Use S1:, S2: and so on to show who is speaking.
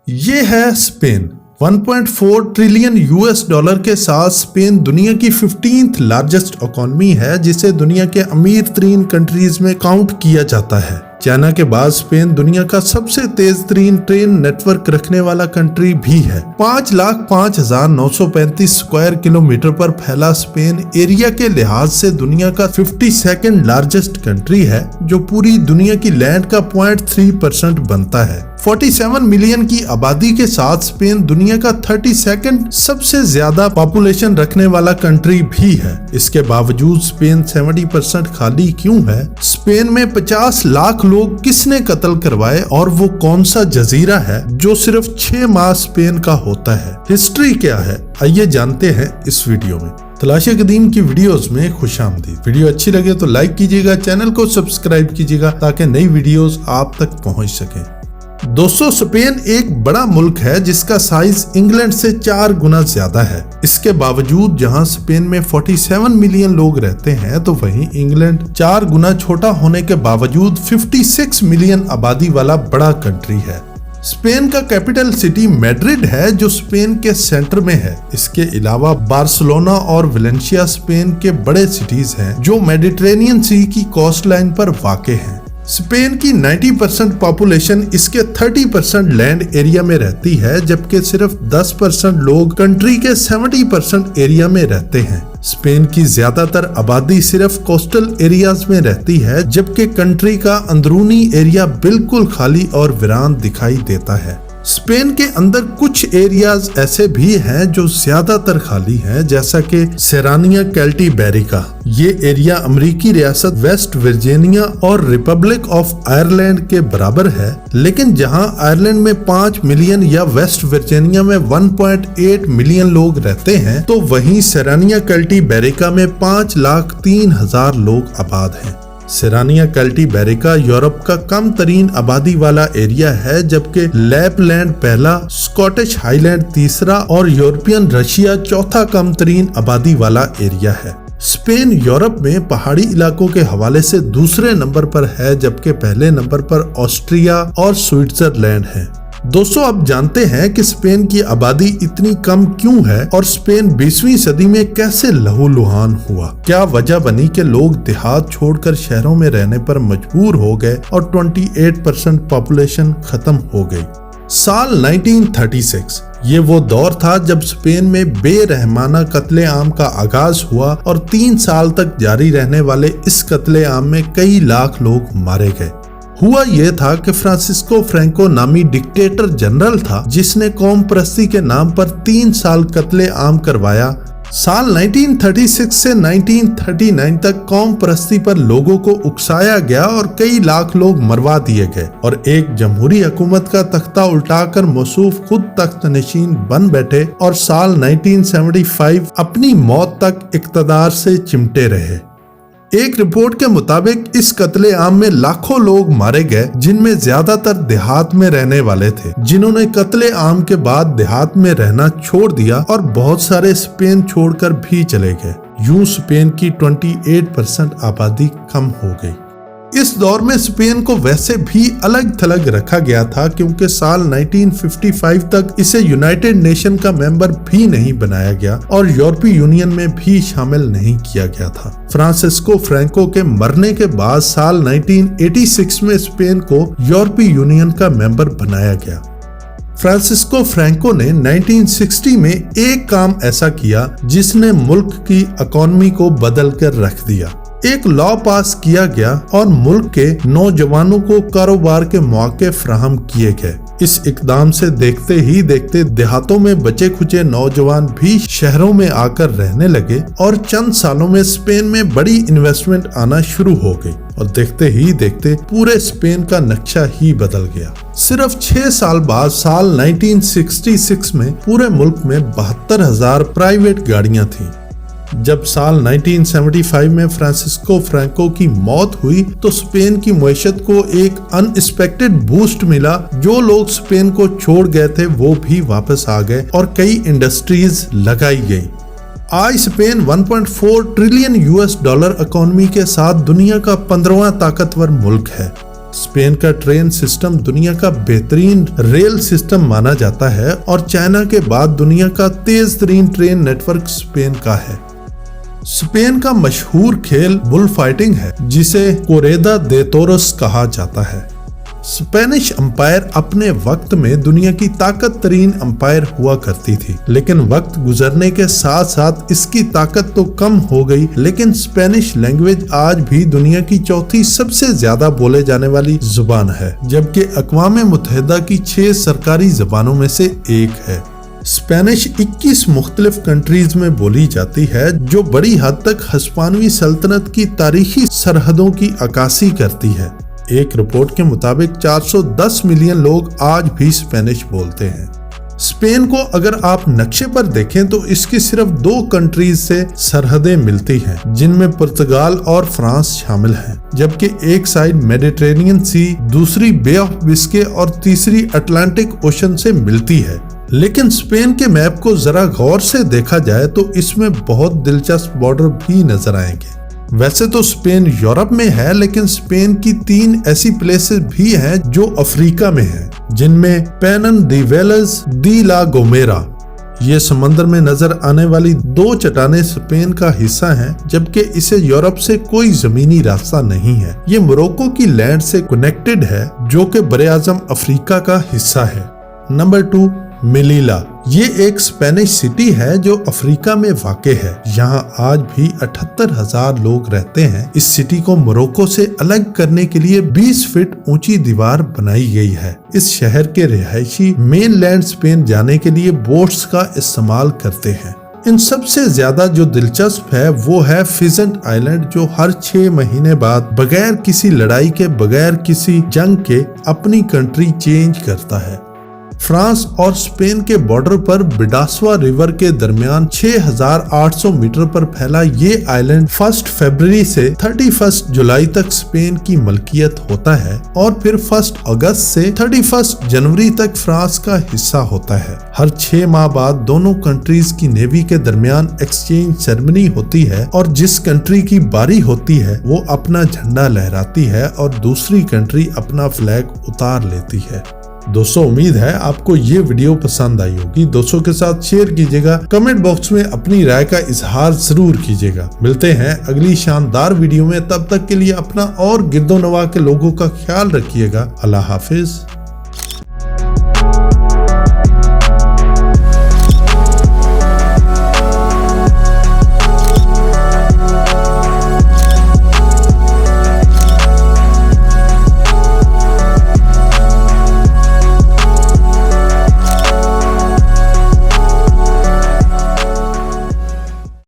S1: ये है Spain. 1.4 trillion US dollar के साथ स्पेन दुनिया की 15th लार्जेस्ट इकोनॉमी है, जिसे दुनिया के अमीर तरीन कंट्रीज में काउंट किया जाता है। चाइना के बाद स्पेन दुनिया का सबसे तेज तरीन ट्रेन नेटवर्क रखने वाला कंट्री भी है। 5,05,935 स्क्वायर किलोमीटर पर फैला स्पेन एरिया के लिहाज से दुनिया का 52nd लार्जेस्ट कंट्री है, जो पूरी दुनिया की लैंड का 0.3% बनता है। 47 मिलियन की आबादी के साथ स्पेन दुनिया का 32nd सबसे ज्यादा पॉपुलेशन रखने वाला कंट्री भी है। इसके बावजूद स्पेन 70% खाली क्यों है? स्पेन में 50 लाख लोग किसने कत्ल करवाए और वो कौन सा जजीरा है जो सिर्फ 6 माह स्पेन का होता है? हिस्ट्री क्या है, आइए जानते हैं इस वीडियो में। तलाश कदीम की वीडियोस में खुशामदीद। वीडियो अच्छी लगे तो लाइक कीजिएगा, चैनल को सब्सक्राइब कीजिएगा ताकि नई वीडियोस आप तक पहुंच सके। दोस्तों, स्पेन एक बड़ा मुल्क है जिसका साइज इंग्लैंड से 4 गुना ज्यादा है। इसके बावजूद जहां स्पेन में 47 मिलियन लोग रहते हैं, तो वहीं इंग्लैंड 4 गुना छोटा होने के बावजूद 56 मिलियन आबादी वाला बड़ा कंट्री है। स्पेन का कैपिटल सिटी मैड्रिड है, जो स्पेन के सेंटर में है। इसके अलावा बार्सिलोना और वेलेंसिया स्पेन के बड़े सिटीज हैं, जो मेडिटेरेनियन सी की कोस्ट लाइन पर वाक़ हैं। स्पेन की 90% पॉपुलेशन इसके 30% लैंड एरिया में रहती है, जबकि सिर्फ 10% लोग कंट्री के 70% एरिया में रहते हैं। स्पेन की ज्यादातर आबादी सिर्फ कोस्टल एरियाज में रहती है, जबकि कंट्री का अंदरूनी एरिया बिल्कुल खाली और वीरान दिखाई देता है। स्पेन के अंदर कुछ एरियाज ऐसे भी हैं जो ज्यादातर खाली हैं, जैसा कि सेरानिया कैल्टीबेरिका। ये एरिया अमेरिकी रियासत वेस्ट वर्जीनिया और रिपब्लिक ऑफ आयरलैंड के बराबर है, लेकिन जहां आयरलैंड में 5 मिलियन या वेस्ट वर्जीनिया में 1.8 मिलियन लोग रहते हैं, तो वहीं सेरानिया कैल्टीबेरिका में 5,03,000 लोग आबाद हैं। सेरानिया कैल्टीबेरिका यूरोप का कम तरीन आबादी वाला एरिया है, जबकि लैपलैंड पहला, स्कॉटिश हाईलैंड तीसरा और यूरोपियन रशिया चौथा कम तरीन आबादी वाला एरिया है। स्पेन यूरोप में पहाड़ी इलाकों के हवाले से दूसरे नंबर पर है, जबकि पहले नंबर पर ऑस्ट्रिया और स्विट्जरलैंड है। दोस्तों, अब जानते हैं कि स्पेन की आबादी इतनी कम क्यों है और स्पेन 20वीं सदी में कैसे लहूलुहान हुआ। क्या वजह बनी कि लोग देहात छोड़कर शहरों में रहने पर मजबूर हो गए और 28% पॉपुलेशन खत्म हो गई। साल 1936 ये वो दौर था जब स्पेन में बेरहमाना कत्लेआम का आगाज हुआ और 3 साल तक जारी रहने वाले इस कत्लेआम में कई लाख लोग मारे गए। हुआ यह था कि फ्रांसिस्को फ्रैंको नामी डिक्टेटर जनरल था, जिसने कौम परस्ती के नाम पर 3 साल कत्ले आम करवाया। साल 1936 से 1939 तक कौम परस्ती पर लोगों को उकसाया गया और कई लाख लोग मरवा दिए गए और एक जमहूरी हुकूमत का तख्ता उल्टाकर मौसूफ खुद तख्त नशीन बन बैठे और साल 1975 अपनी मौत तक इक़्तिदार से चिमटे रहे। एक रिपोर्ट के मुताबिक इस कत्ले आम में लाखों लोग मारे गए, जिनमें ज्यादातर देहात में रहने वाले थे, जिन्होंने कत्ले आम के बाद देहात में रहना छोड़ दिया और बहुत सारे स्पेन छोड़कर भी चले गए। यूं स्पेन की 28% आबादी कम हो गई। इस दौर में स्पेन को वैसे भी अलग थलग रखा गया था, क्योंकि साल 1955 तक इसे यूनाइटेड नेशन का मेंबर भी नहीं बनाया गया और यूरोपीय यूनियन में भी शामिल नहीं किया गया था। फ्रांसिस्को फ्रैंको के मरने के बाद साल 1986 में स्पेन को यूरोपीय यूनियन का मेंबर बनाया गया। फ्रांसिस्को फ्रैंको ने 1960 में एक काम ऐसा किया जिसने मुल्क की इकोनॉमी को बदल कर रख दिया। एक लॉ पास किया गया और मुल्क के नौजवानों को कारोबार के मौके फराहम किए गए। इस इकदाम से देखते ही देखते देहातों में बचे खुचे नौजवान भी शहरों में आकर रहने लगे और चंद सालों में स्पेन में बड़ी इन्वेस्टमेंट आना शुरू हो गई और देखते ही देखते पूरे स्पेन का नक्शा ही बदल गया। सिर्फ 6 साल बाद साल 1966 में पूरे मुल्क में 72,000 प्राइवेट गाड़ियां थीं। जब साल 1975 में फ्रांसिस्को फ्रैंको की मौत हुई तो स्पेन की मईशत को एक अनएक्सपेक्टेड बूस्ट मिला। जो लोग स्पेन को छोड़ गए थे वो भी वापस आ गए और कई इंडस्ट्रीज लगाई गई। आज Spain 1.4 trillion US dollar economy के साथ दुनिया का 15वां ताकतवर मुल्क है। स्पेन का ट्रेन सिस्टम दुनिया का बेहतरीन रेल सिस्टम माना जाता है और चाइना के बाद दुनिया का तेज तरीन ट्रेन नेटवर्क स्पेन का है। स्पेन का मशहूर खेल बुल फाइटिंग है, जिसे कोरेदा दे टोरस कहा जाता है। स्पेनिश अंपायर अपने वक्त में दुनिया की ताकत तरीन अंपायर हुआ करती थी, लेकिन वक्त गुजरने के साथ साथ इसकी ताकत तो कम हो गई, लेकिन स्पेनिश लैंग्वेज आज भी दुनिया की चौथी सबसे ज्यादा बोले जाने वाली जुबान है, जबकि अक़वाम मुत्तहिदा की 6 सरकारी जबानों में से एक है। स्पेनिश 21 मुख्तलिफ कंट्रीज में बोली जाती है, जो बड़ी हद तक हिस्पानवी सल्तनत की तारीखी सरहदों की अक्कासी करती है। एक रिपोर्ट के मुताबिक 410 मिलियन लोग आज भी स्पेनिश बोलते हैं। स्पेन को अगर आप नक्शे पर देखें तो इसकी सिर्फ 2 कंट्रीज से सरहदें मिलती हैं, जिनमें पुर्तगाल और फ्रांस शामिल हैं, जबकि एक साइड मेडिटेरेनियन सी, दूसरी बे ऑफ बिस्के और तीसरी अटलांटिक ओशन से मिलती है। लेकिन स्पेन के मैप को जरा गौर से देखा जाए तो इसमें बहुत दिलचस्प बॉर्डर भी नजर आएंगे। वैसे तो स्पेन यूरोप में है, लेकिन स्पेन की 3 ऐसी प्लेसेस भी हैं जो अफ्रीका में हैं, जिनमें पेनन दी वेलस दी ला गोमेरा। ये समंदर में नजर आने वाली 2 चट्टानें स्पेन का हिस्सा हैं, जबकि इसे यूरोप से कोई जमीनी रास्ता नहीं है। ये मोरक्को की लैंड से कनेक्टेड है, जो कि बरे-आज़म अफ्रीका का हिस्सा है। नंबर 2, मेलीला। ये एक स्पेनिश सिटी है जो अफ्रीका में वाक़े है। यहाँ आज भी 78,000 लोग रहते हैं। इस सिटी को मोरक्को से अलग करने के लिए 20 फीट ऊंची दीवार बनाई गई है। इस शहर के रिहायशी मेनलैंड स्पेन जाने के लिए बोट्स का इस्तेमाल करते हैं। इन सबसे ज्यादा जो दिलचस्प है वो है फिजेंट आइलैंड, जो हर 6 महीने बाद बगैर किसी लड़ाई के, बगैर किसी जंग के अपनी कंट्री चेंज करता है। फ्रांस और स्पेन के बॉर्डर पर बिडासवा रिवर के दरमियान 6,800 मीटर पर फैला ये आइलैंड 1 फरवरी से 31 जुलाई तक स्पेन की मलकियत होता है और फिर 1 अगस्त से 31 जनवरी तक फ्रांस का हिस्सा होता है। हर 6 माह बाद दोनों कंट्रीज की नेवी के दरमियान एक्सचेंज सेरेमनी होती है और जिस कंट्री की बारी होती है वो अपना झंडा लहराती है और दूसरी कंट्री अपना फ्लैग उतार लेती है। दोस्तों, उम्मीद है आपको ये वीडियो पसंद आई होगी। दोस्तों के साथ शेयर कीजिएगा, कमेंट बॉक्स में अपनी राय का इजहार जरूर कीजिएगा। मिलते हैं अगली शानदार वीडियो में, तब तक के लिए अपना और गिरदोनवा के लोगों का ख्याल रखिएगा। अल्लाह हाफिज।